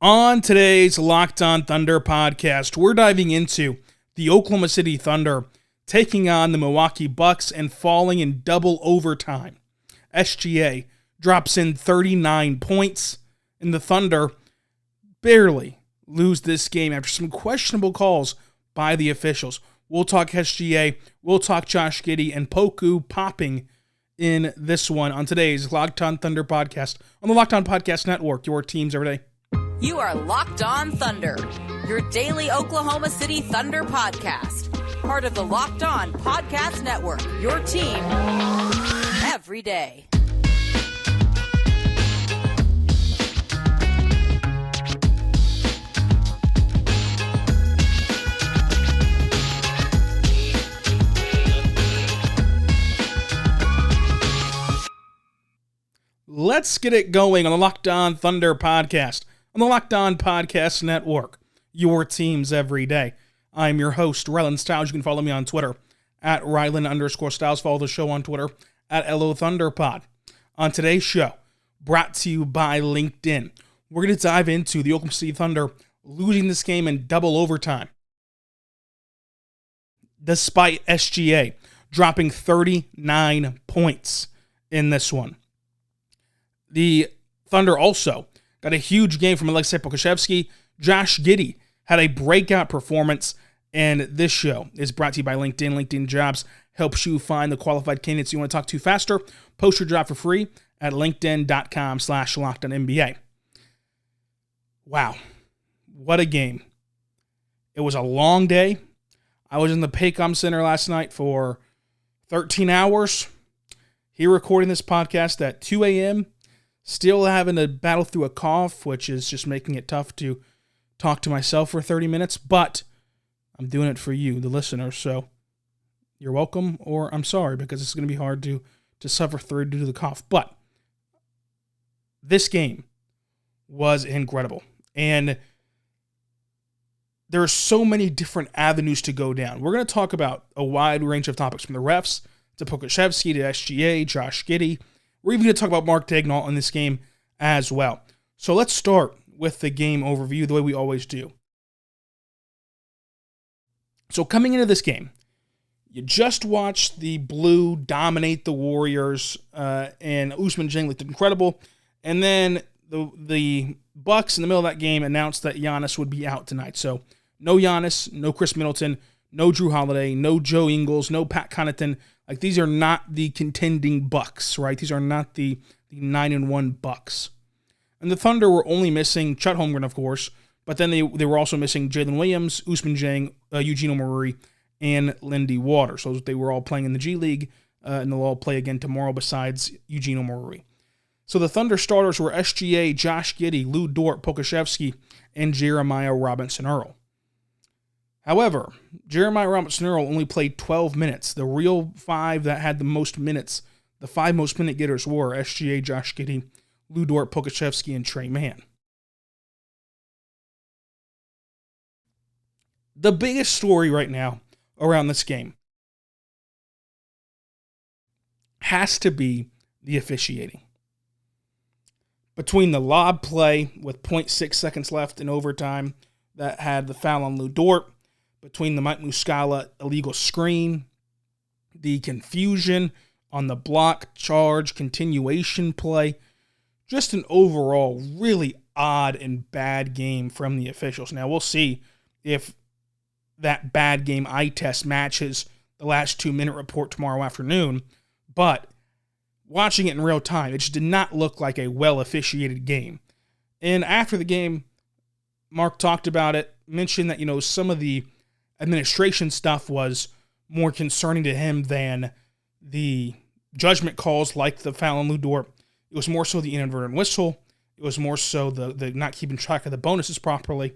On today's Locked On Thunder podcast, we're diving into the Oklahoma City Thunder taking on the Milwaukee Bucks and falling in double overtime. SGA drops in 39 points, and the Thunder barely lose this game after some questionable calls by the officials. We'll talk SGA, we'll talk Josh Giddey, and Poku popping in this one on today's Locked On Thunder podcast on the Locked On Podcast Network, your teams every day. You are Locked On Thunder, your daily Oklahoma City Thunder podcast. Part of the Locked On Podcast Network, your team every day. Let's get it going on the Locked On Thunder podcast on the Locked On Podcast Network, your teams every day. I'm your host, Rylan Stiles. You can follow me on Twitter at Rylan_Stiles. Follow the show on Twitter at LOThunderPod. On today's show, brought to you by LinkedIn, we're going to dive into the Oklahoma City Thunder losing this game in double overtime, despite SGA dropping 39 points in this one. The Thunder also got a huge game from Aleksej Pokusevski. Josh Giddey had a breakout performance, and this show is brought to you by LinkedIn. LinkedIn Jobs helps you find the qualified candidates you want to talk to faster. Post your job for free at linkedin.com/LockedOnNBA. Wow, what a game. It was a long day. I was in the Paycom Center last night for 13 hours. Here recording this podcast at 2 a.m., still having to battle through a cough, which is just making it tough to talk to myself for 30 minutes, but I'm doing it for you, the listeners, so you're welcome, or I'm sorry, because it's going to be hard to suffer through due to the cough. But this game was incredible, and there are so many different avenues to go down. We're going to talk about a wide range of topics, from the refs to Pokusevski to SGA, Josh Giddey. We're even going to talk about Mark Daigneault in this game as well. So let's start with the game overview the way we always do. So coming into this game, you just watched the Blue dominate the Warriors, and Ousmane Dieng looked incredible. And then the Bucks in the middle of that game announced that Giannis would be out tonight. So no Giannis, no Chris Middleton, no Drew Holiday, no Joe Ingles, no Pat Connaughton. Like, these are not the contending Bucks, right? These are not the 9-1 Bucks. And the Thunder were only missing Chet Holmgren, of course, but then they were also missing Jalen Williams, Ousmane Dieng, Eugene Omoruyi, and Lindy Waters. So they were all playing in the G League, and they'll all play again tomorrow besides Eugene Omoruyi. So the Thunder starters were SGA, Josh Giddey, Lou Dort, Pokusevski, and Jeremiah Robinson-Earl. However, Jeremiah Robinson-Earl only played 12 minutes. The real five that had the most minutes, the five most minute getters, were SGA, Josh Giddey, Lou Dort, Pokusevski, and Tre Mann. The biggest story right now around this game has to be the officiating. Between the lob play with 0.6 seconds left in overtime that had the foul on Lou Dort, between the Mike Muscala illegal screen, the confusion on the block charge continuation play, just an overall really odd and bad game from the officials. Now, we'll see if that bad game eye test matches the last 2-minute report tomorrow afternoon, but watching it in real time, it just did not look like a well-officiated game. And after the game, Mark talked about it, mentioned that, some of the administration stuff was more concerning to him than the judgment calls like the foul on Lou Dort. It was more so the inadvertent whistle. It was more so the not keeping track of the bonuses properly.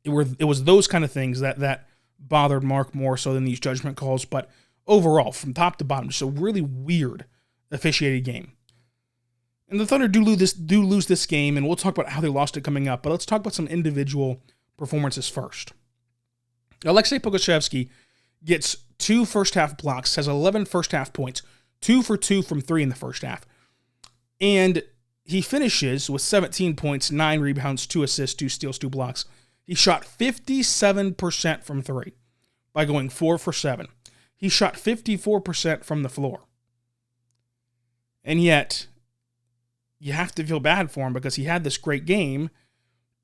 It was those kind of things that bothered Mark more so than these judgment calls. But overall, from top to bottom, just a really weird officiated game. And the Thunder do lose this game, and we'll talk about how they lost it coming up. But let's talk about some individual performances first. Aleksej Pokusevski gets 2 first-half blocks, has 11 first-half points, 2 for 2 from 3 in the first half. And he finishes with 17 points, 9 rebounds, 2 assists, 2 steals, 2 blocks. He shot 57% from 3 by going 4 for 7. He shot 54% from the floor. And yet, you have to feel bad for him because he had this great game,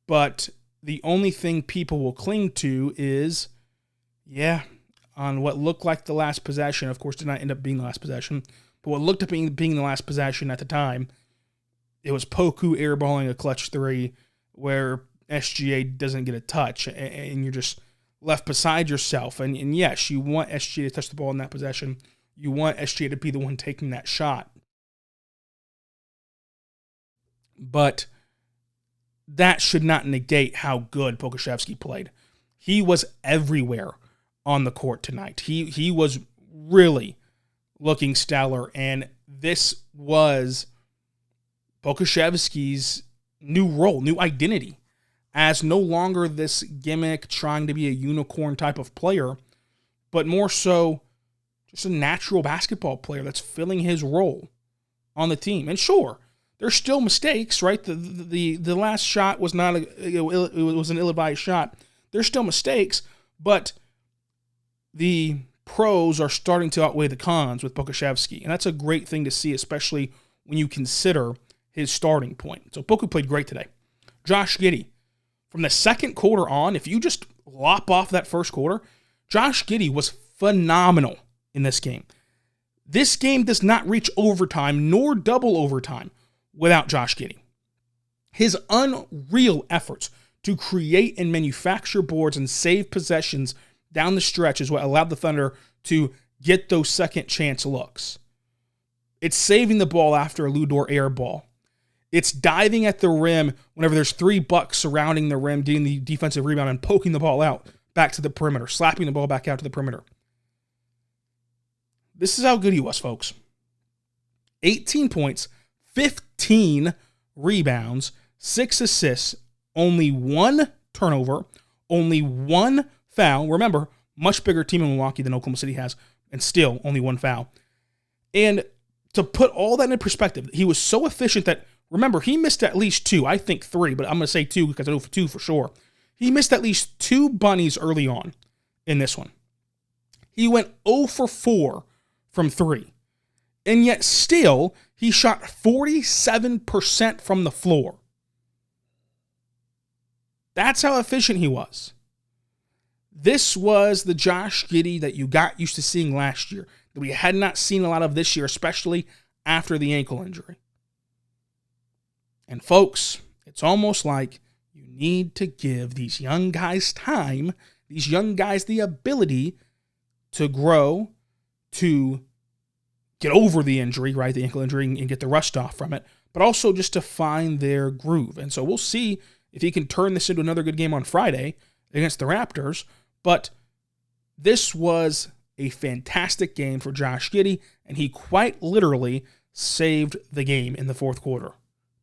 but the only thing people will cling to is, on what looked like the last possession, of course did not end up being the last possession, but what looked at being the last possession at the time, it was Poku airballing a clutch 3 where SGA doesn't get a touch, and you're just left beside yourself. And yes, you want SGA to touch the ball in that possession. You want SGA to be the one taking that shot. But that should not negate how good Pokusevski played. He was everywhere on the court tonight. He was really looking stellar, and this was Pokusevski's new role, new identity, as no longer this gimmick trying to be a unicorn type of player, but more so just a natural basketball player that's filling his role on the team. And sure, there's still mistakes, right? The last shot was not it was an ill-advised shot. There's still mistakes, but the pros are starting to outweigh the cons with Pokusevski, and that's a great thing to see, especially when you consider his starting point. So Poku played great today. Josh Giddey, from the second quarter on, if you just lop off that first quarter, Josh Giddey was phenomenal in this game. This game does not reach overtime nor double overtime without Josh Giddey. His unreal efforts to create and manufacture boards and save possessions down the stretch is what allowed the Thunder to get those second chance looks. It's saving the ball after a Lu Dort air ball. It's diving at the rim whenever there's 3 bucks surrounding the rim, getting the defensive rebound and poking the ball out back to the perimeter, slapping the ball back out to the perimeter. This is how good he was, folks. 18 points, 15 rebounds, 6 assists, only 1 turnover, only 1 foul. Remember, much bigger team in Milwaukee than Oklahoma City has, and still only 1 foul. And to put all that in perspective, he was so efficient that, remember, he missed at least 2, I think 3, but I'm going to say 2 because I know for 2 for sure. He missed at least 2 bunnies early on in this one. He went 0 for 4 from 3. And yet still, he shot 47% from the floor. That's how efficient he was. This was the Josh Giddey that you got used to seeing last year, that we had not seen a lot of this year, especially after the ankle injury. And folks, it's almost like you need to give these young guys time, these young guys the ability to grow, to get over the injury, right, the ankle injury, and get the rust off from it, but also just to find their groove. And so we'll see if he can turn this into another good game on Friday against the Raptors. But this was a fantastic game for Josh Giddey, and he quite literally saved the game in the fourth quarter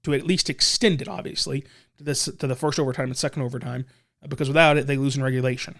to at least extend it, obviously, to the first overtime and second overtime, because without it, they lose in regulation.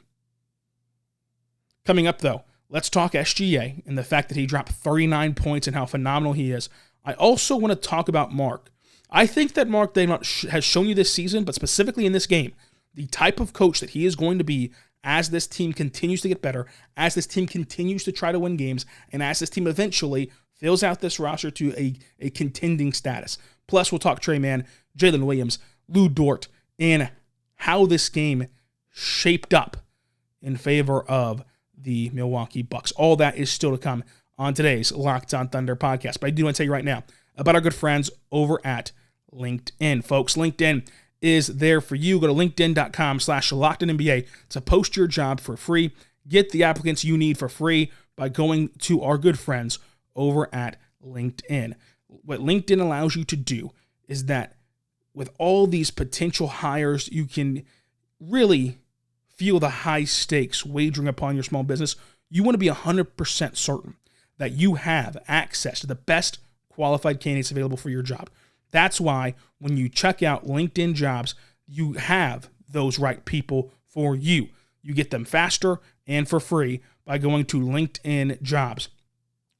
Coming up, though, let's talk SGA and the fact that he dropped 39 points and how phenomenal he is. I also want to talk about Mark. I think that Mark has shown you this season, but specifically in this game, the type of coach that he is going to be as this team continues to get better, as this team continues to try to win games, and as this team eventually fills out this roster to a contending status. Plus, we'll talk Trey Mann, Jalen Williams, Lu Dort, and how this game shaped up in favor of the Milwaukee Bucks. All that is still to come on today's Locked on Thunder podcast. But I do want to tell you right now about our good friends over at LinkedIn. Folks, LinkedIn is there for you. Go to linkedin.com/LockedOnNBA to post your job for free. Get the applicants you need for free by going to our good friends over at LinkedIn. What LinkedIn allows you to do is that with all these potential hires, you can really feel the high stakes wagering upon your small business. You want to be 100% certain that you have access to the best qualified candidates available for your job. That's why when you check out LinkedIn Jobs, you have those right people for you. You get them faster and for free by going to LinkedIn Jobs.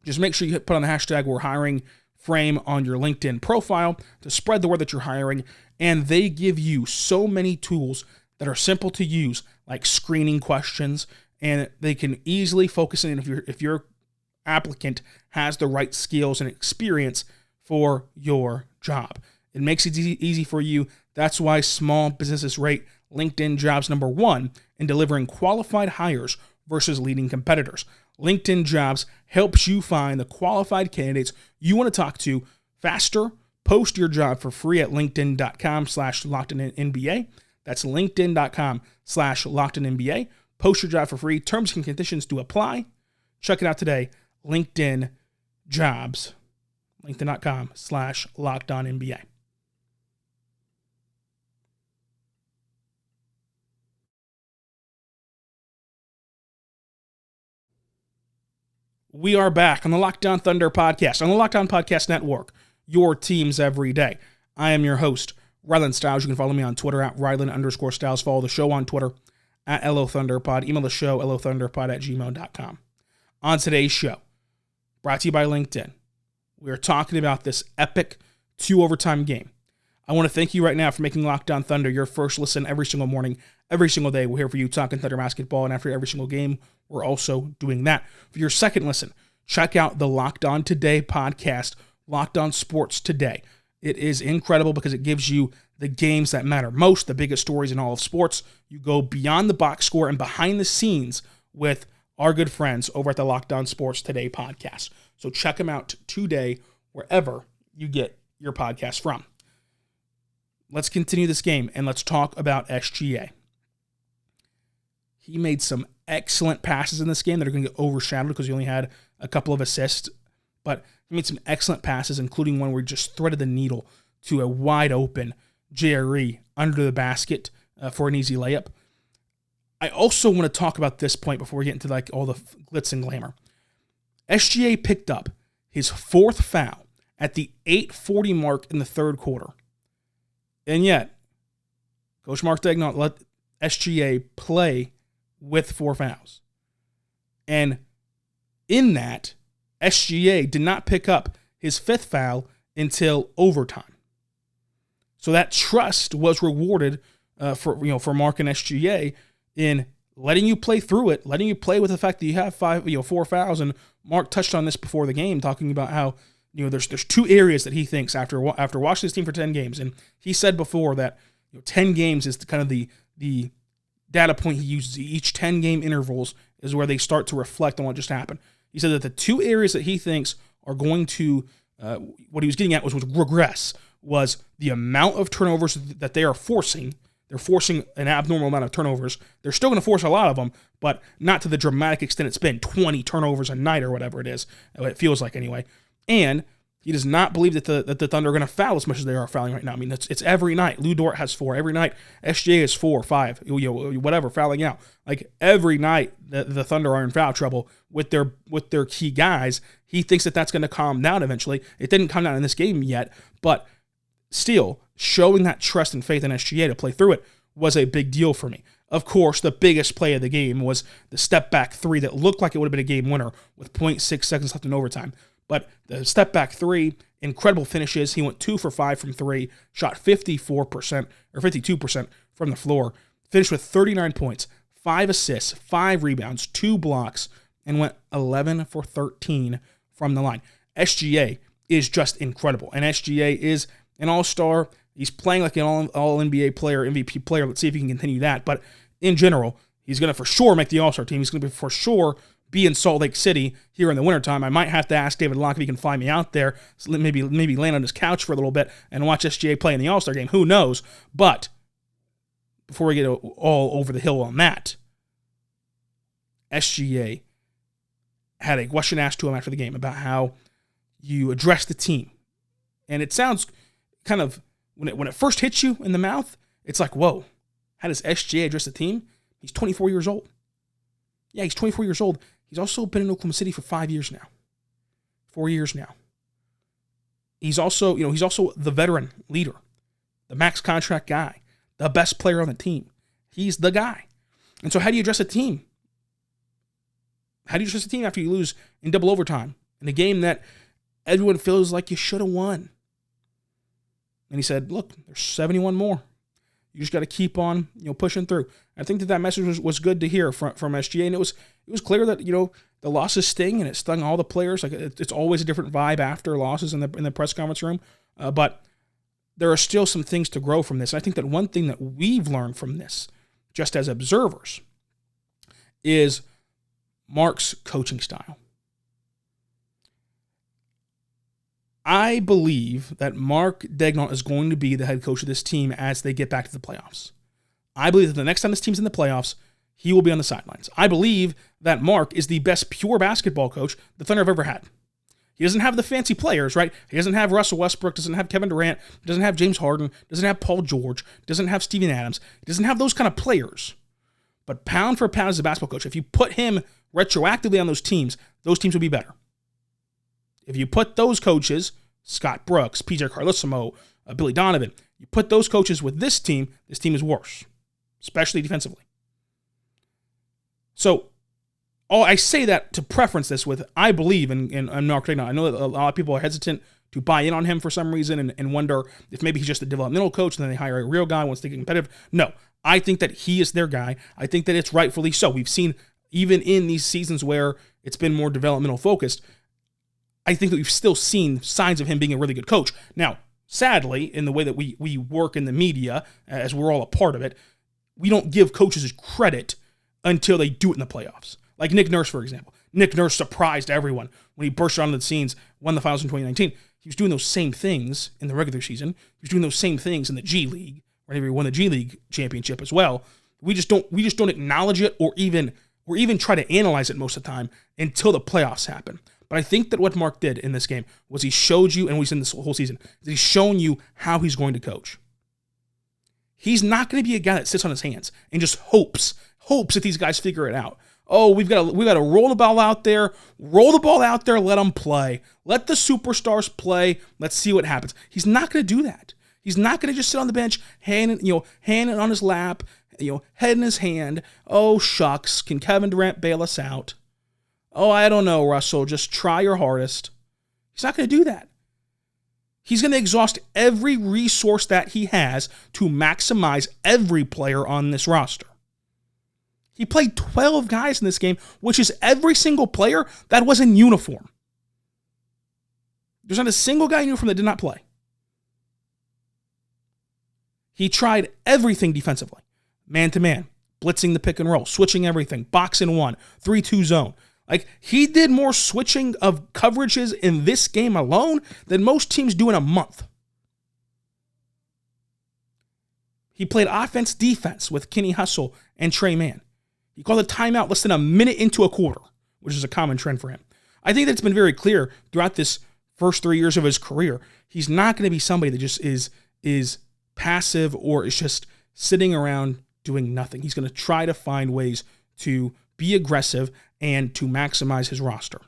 Just make sure you put on the hashtag "we're hiring" frame on your LinkedIn profile to spread the word that you're hiring. And they give you so many tools that are simple to use, like screening questions, and they can easily focus in if your applicant has the right skills and experience for your job. It makes it easy for you. That's why small businesses rate LinkedIn Jobs #1 in delivering qualified hires versus leading competitors. LinkedIn Jobs helps you find the qualified candidates you want to talk to faster. Post your job for free at linkedin.com/LockedInNBA. That's linkedin.com/LockedInNBA. Post your job for free. Terms and conditions do apply. Check it out today. LinkedIn Jobs. LinkedIn.com/LockedOnNBA. We are back on the Locked On Thunder podcast, on the Locked On Podcast Network, your teams every day. I am your host, Rylan Stiles. You can follow me on Twitter at Rylan_Stiles. Follow the show on Twitter at LOThunderPod. Email the show, LOThunderPod@gmail.com. On today's show, brought to you by LinkedIn, we are talking about this epic 2-overtime game. I want to thank you right now for making Locked On Thunder your first listen every single morning, every single day. We're here for you talking Thunder basketball, and after every single game, we're also doing that. For your second listen, check out the Locked On Today podcast, Locked On Sports Today. It is incredible because it gives you the games that matter most, the biggest stories in all of sports. You go beyond the box score and behind the scenes with our good friends over at the Locked On Sports Today podcast. So check them out today wherever you get your podcast from. Let's continue this game and let's talk about SGA. He made some excellent passes in this game that are going to get overshadowed because he only had a couple of assists, but he made some excellent passes, including one where he just threaded the needle to a wide open JRE under the basket for an easy layup. I also want to talk about this point before we get into like all the glitz and glamour. SGA picked up his 4th foul at the 8:40 mark in the third quarter. And yet, Coach Mark Daigneault let SGA play with 4 fouls. And in that, SGA did not pick up his 5th foul until overtime. So that trust was rewarded for Mark and SGA in letting you play through it, letting you play with the fact that you have 4 fouls. And Mark touched on this before the game, talking about how there's 2 areas that he thinks after watching this team for 10 games, and he said before that 10 games is kind of the data point he uses. Each 10-game intervals is where they start to reflect on what just happened. He said that the 2 areas that he thinks are going to, what he was getting at was regress, was the amount of turnovers that they are forcing. They're forcing an abnormal amount of turnovers. They're still going to force a lot of them, but not to the dramatic extent it's been 20 turnovers a night or whatever it is. It feels like anyway. And he does not believe that the Thunder are going to foul as much as they are fouling right now. I mean, it's every night. Lou Dort has 4 every night. SGA is 4, 5, whatever, fouling out. Like every night, the Thunder are in foul trouble with their key guys. He thinks that that's going to calm down eventually. It didn't calm down in this game yet, but still, showing that trust and faith in SGA to play through it was a big deal for me. Of course, the biggest play of the game was the step-back 3 that looked like it would have been a game winner with 0.6 seconds left in overtime. But the step-back 3, incredible finishes. He went 2 for 5 from 3, shot 54% or 52% from the floor, finished with 39 points, 5 assists, 5 rebounds, 2 blocks, and went 11 for 13 from the line. SGA is just incredible, and SGA is an all-star. He's playing like an all-NBA player, MVP player. Let's see if he can continue that. But in general, he's going to for sure make the all-star team. He's going to be for sure be in Salt Lake City here in the wintertime. I might have to ask David Locke if he can fly me out there, so maybe land on his couch for a little bit and watch SGA play in the All-Star game. Who knows? But before we get all over the hill on that, SGA had a question asked to him after the game about how you address the team. And it sounds kind of, when it first hits you in the mouth, it's like, whoa, how does SGA address the team? He's 24 years old. Yeah, he's 24 years old. He's also been in Oklahoma City for 5 years now. 4 years now. He's also the veteran leader, the max contract guy, the best player on the team. He's the guy. And so how do you address a team? How do you address a team after you lose in double overtime in a game that everyone feels like you should have won. And he said, look, there's 71 more. You just got to keep on, pushing through. I think that message was good to hear from SGA, and it was clear that the losses sting, and it stung all the players. Like it's always a different vibe after losses in the press conference room, but there are still some things to grow from this. I think that one thing that we've learned from this, just as observers, is Mark's coaching style. I believe that Mark Daigneault is going to be the head coach of this team as they get back to the playoffs. I believe that the next time this team's in the playoffs, he will be on the sidelines. I believe that Mark is the best pure basketball coach the Thunder have ever had. He doesn't have the fancy players, right? He doesn't have Russell Westbrook, doesn't have Kevin Durant, doesn't have James Harden, doesn't have Paul George, doesn't have Steven Adams. He doesn't have those kind of players. But pound for pound as a basketball coach, if you put him retroactively on those teams will be better. If you put those coaches, Scott Brooks, PJ Carlesimo, Billy Donovan, you put those coaches with this team is worse, especially defensively. So, I say that to preference this with, I believe in Mark Daigneault. I know that a lot of people are hesitant to buy in on him for some reason and wonder if maybe he's just a developmental coach and then they hire a real guy once they get competitive. No, I think that he is their guy. I think that it's rightfully so. We've seen, even in these seasons where it's been more developmental focused, I think that we've still seen signs of him being a really good coach. Now, sadly, in the way that we work in the media, as we're all a part of it, we don't give coaches credit until they do it in the playoffs. Like Nick Nurse, for example. Nick Nurse surprised everyone when he burst onto the scenes, won the finals in 2019. He was doing those same things in the regular season. He was doing those same things in the G League, whenever he won the G League championship as well. We just don't acknowledge it or even try to analyze it most of the time until the playoffs happen. But I think that what Mark did in this game was he showed you, and he's in this whole season, he's shown you how he's going to coach. He's not going to be a guy that sits on his hands and just hopes that these guys figure it out. Oh, we've got to roll the ball out there, let them play. Let the superstars play. Let's see what happens. He's not going to do that. He's not going to just sit on the bench, hand it on his lap, head in his hand. Oh, shucks, can Kevin Durant bail us out? Oh, I don't know, Russell, just try your hardest. He's not going to do that. He's going to exhaust every resource that he has to maximize every player on this roster. He played 12 guys in this game, which is every single player that was in uniform. There's not a single guy in uniform that did not play. He tried everything defensively. Man-to-man, blitzing the pick and roll, switching everything, box and one, 3-2 zone. Like, he did more switching of coverages in this game alone than most teams do in a month. He played offense-defense with Kenny Hustle and Trey Mann. He called a timeout less than a minute into a quarter, which is a common trend for him. I think that it's been very clear throughout this first 3 years of his career, he's not going to be somebody that just is passive or is just sitting around doing nothing. He's going to try to find ways to be aggressive and to maximize his roster.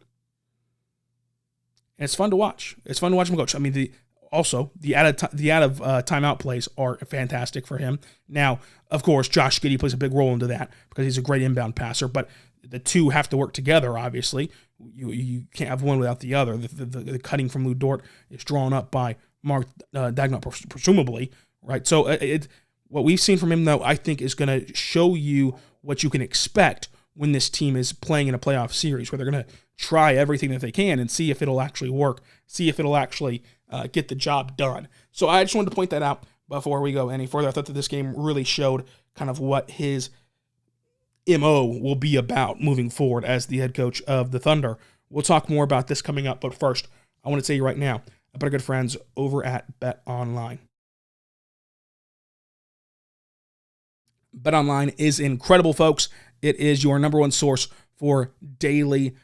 And it's fun to watch. It's fun to watch him coach. I mean, the out of timeout plays are fantastic for him. Now, of course, Josh Giddey plays a big role into that because he's a great inbound passer, but the two have to work together, obviously. You can't have one without the other. The cutting from Lou Dort is drawn up by Mark Daigneault, presumably, right? So what we've seen from him, though, I think is going to show you what you can expect when this team is playing in a playoff series, where they're going to try everything that they can and see if it'll actually work, see if it'll actually get the job done. So I just wanted to point that out before we go any further. I thought that this game really showed kind of what his MO will be about moving forward as the head coach of the Thunder. We'll talk more about this coming up, but first, I want to tell you right now about our good friends over at BetOnline. BetOnline is incredible, folks. It is your number one source for daily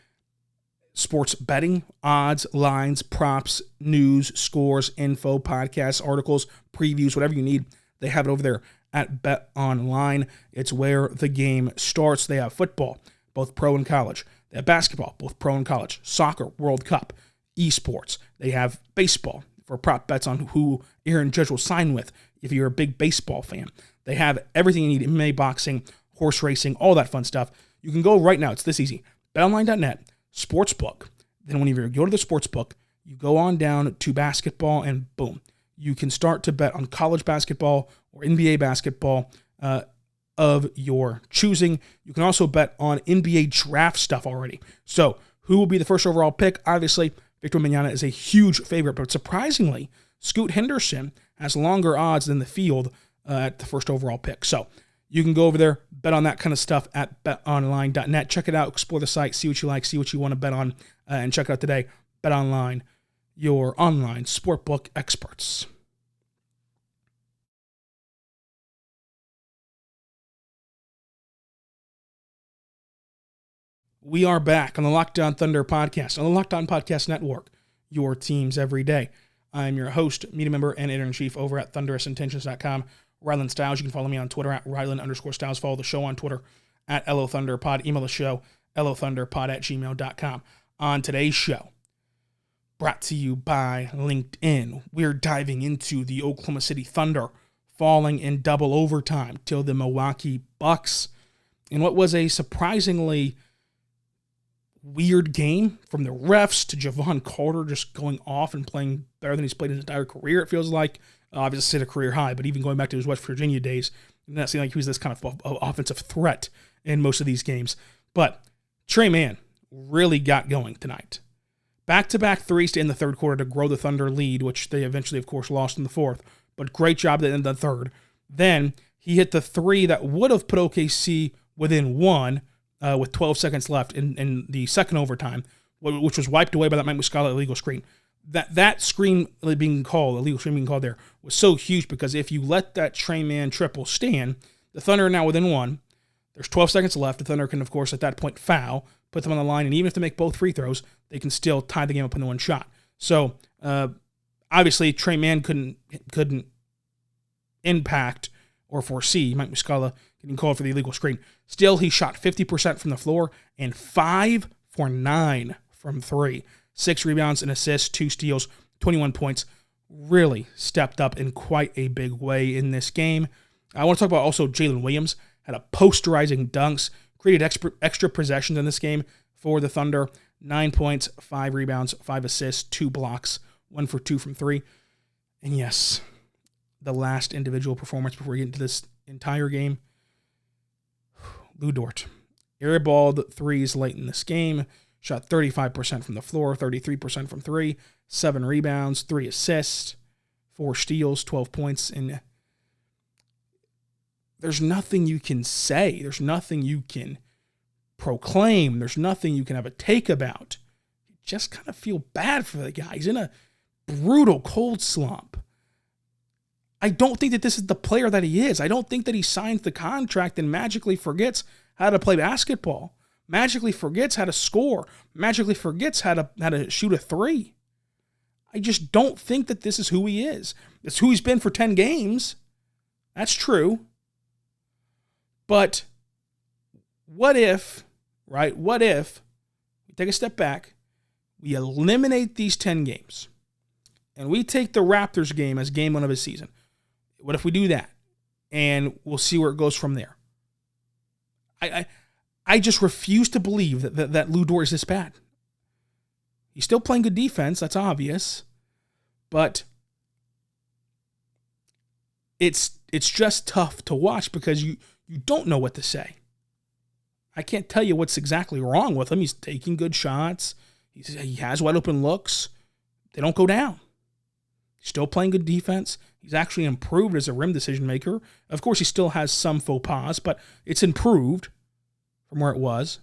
sports betting, odds, lines, props, news, scores, info, podcasts, articles, previews, whatever you need. They have it over there at BetOnline. It's where the game starts. They have football, both pro and college. They have basketball, both pro and college. Soccer, World Cup, esports. They have baseball for prop bets on who Aaron Judge will sign with if you're a big baseball fan. They have everything you need, MMA, boxing, horse racing, all that fun stuff. You can go right now. It's this easy. BetOnline.net, Sportsbook. Then when you go to the Sportsbook, you go on down to basketball and boom, you can start to bet on college basketball or NBA basketball of your choosing. You can also bet on NBA draft stuff already. So who will be the first overall pick? Obviously, Victor Wembanyama is a huge favorite, but surprisingly, Scoot Henderson has longer odds than the field at the first overall pick. So you can go over there, bet on that kind of stuff at betonline.net. Check it out, explore the site, see what you like, see what you want to bet on, and check it out today. BetOnline, your online sportbook experts. We are back on the Locked On Thunder podcast, on the Locked On Podcast Network, your teams every day. I'm your host, media member, and editor-in-chief over at thunderousintentions.com, Rylan Stiles. You can follow me on Twitter at Rylan_Stiles. Follow the show on Twitter at LOThunderPod. Email the show, LOThunderPod@gmail.com. On today's show, brought to you by LinkedIn, we're diving into the Oklahoma City Thunder falling in double overtime till the Milwaukee Bucks in what was a surprisingly weird game from the refs to Javon Carter just going off and playing better than he's played his entire career, it feels like. Obviously, hit a career high, but even going back to his West Virginia days, it did not seem like he was this kind of offensive threat in most of these games. But Tre Mann really got going tonight. Back-to-back threes to end the third quarter to grow the Thunder lead, which they eventually, of course, lost in the fourth. But great job at the end of the third. Then he hit the three that would have put OKC within one, with 12 seconds left in the second overtime, which was wiped away by that Mike Muscala illegal screen. That screen being called, illegal screen being called there, was so huge because if you let that Tre Mann triple stand, the Thunder are now within one. There's 12 seconds left. The Thunder can, of course, at that point foul, put them on the line, and even if they make both free throws, they can still tie the game up in the one shot. So, obviously, Tre Mann couldn't impact or foresee Mike Muscala getting called for the illegal screen. Still, he shot 50% from the floor and 5 for 9 from 3. 6 rebounds and assists, 2 steals, 21 points. Really stepped up in quite a big way in this game. I want to talk about also Jalen Williams. Had a posterizing dunks, created extra possessions in this game for the Thunder. 9 points, 5 rebounds, 5 assists, 2 blocks, 1 for 2 from 3. And yes, the last individual performance before we get into this entire game, Lu Dort. Airballed threes late in this game, shot 35% from the floor, 33% from 3, 7 rebounds, 3 assists, 4 steals, 12 points. And there's nothing you can say. There's nothing you can proclaim. There's nothing you can have a take about. You just kind of feel bad for the guy. He's in a brutal cold slump. I don't think that this is the player that he is. I don't think that he signs the contract and magically forgets how to play basketball, magically forgets how to score, magically forgets how to shoot a three. I just don't think that this is who he is. It's who he's been for 10 games. That's true. But what if, right? What if we take a step back, we eliminate these 10 games, and we take the Raptors game as game 1 of his season? What if we do that? And we'll see where it goes from there. I just refuse to believe that Lu Dort is this bad. He's still playing good defense, that's obvious. But it's just tough to watch because you don't know what to say. I can't tell you what's exactly wrong with him. He's taking good shots. He has wide open looks. They don't go down. He's still playing good defense. He's actually improved as a rim decision maker. Of course, he still has some faux pas, but it's improved from where it was.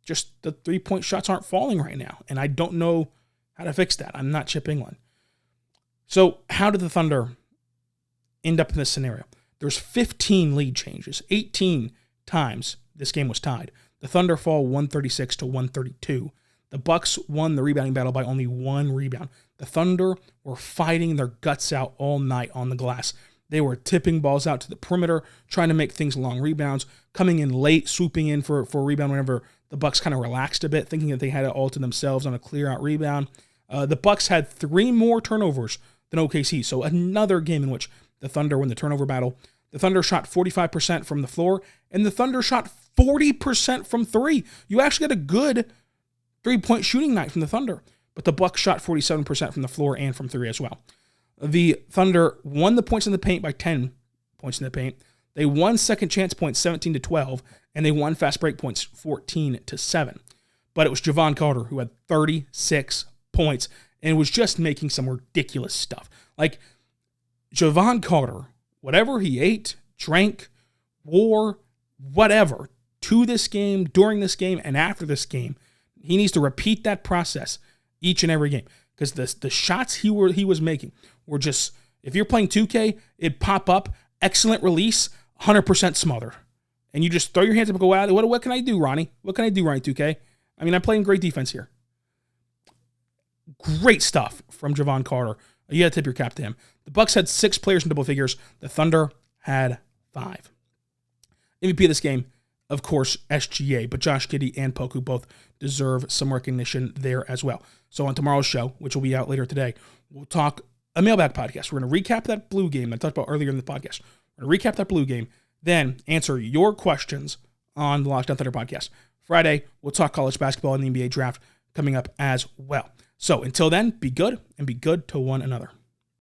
Just the 3-point shots aren't falling right now, and I don't know how to fix that. I'm not Chip England. So how did the Thunder end up in this scenario? There's 15 lead changes. 18 times this game was tied. The Thunder fall 136 to 132. The Bucks won the rebounding battle by only 1 rebound. The Thunder were fighting their guts out all night on the glass. They were tipping balls out to the perimeter, trying to make things long rebounds, coming in late, swooping in for a rebound whenever the Bucks kind of relaxed a bit, thinking that they had it all to themselves on a clear-out rebound. The Bucks had 3 more turnovers than OKC, so another game in which the Thunder won the turnover battle. The Thunder shot 45% from the floor, and the Thunder shot 40% from 3. You actually got a good 3-point shooting night from the Thunder. but the Bucks shot 47% from the floor and from three as well. The Thunder won the points in the paint by 10 points in the paint. They won second chance points 17-12, and they won fast break points 14-7. But it was Jevon Carter who had 36 points and was just making some ridiculous stuff. Like, Jevon Carter, whatever he ate, drank, wore, whatever, to this game, during this game, and after this game, he needs to repeat that process each and every game. Because the shots he was making were just, if you're playing 2K, it'd pop up, excellent release, 100% smother. And you just throw your hands up and go, out. What can I do, Ronnie? What can I do, Ronnie 2K? I mean, I'm playing great defense here. Great stuff from Jevon Carter. You got to tip your cap to him. The Bucks had 6 players in double figures. The Thunder had 5. MVP of this game, of course, SGA, but Josh Giddey and Poku both deserve some recognition there as well. So on tomorrow's show, which will be out later today, we'll talk a mailbag podcast. We're going to recap that blue game I talked about earlier in the podcast. We're going to recap that blue game, then answer your questions on the Locked On Thunder podcast. Friday, we'll talk college basketball and the NBA draft coming up as well. So until then, be good and be good to one another.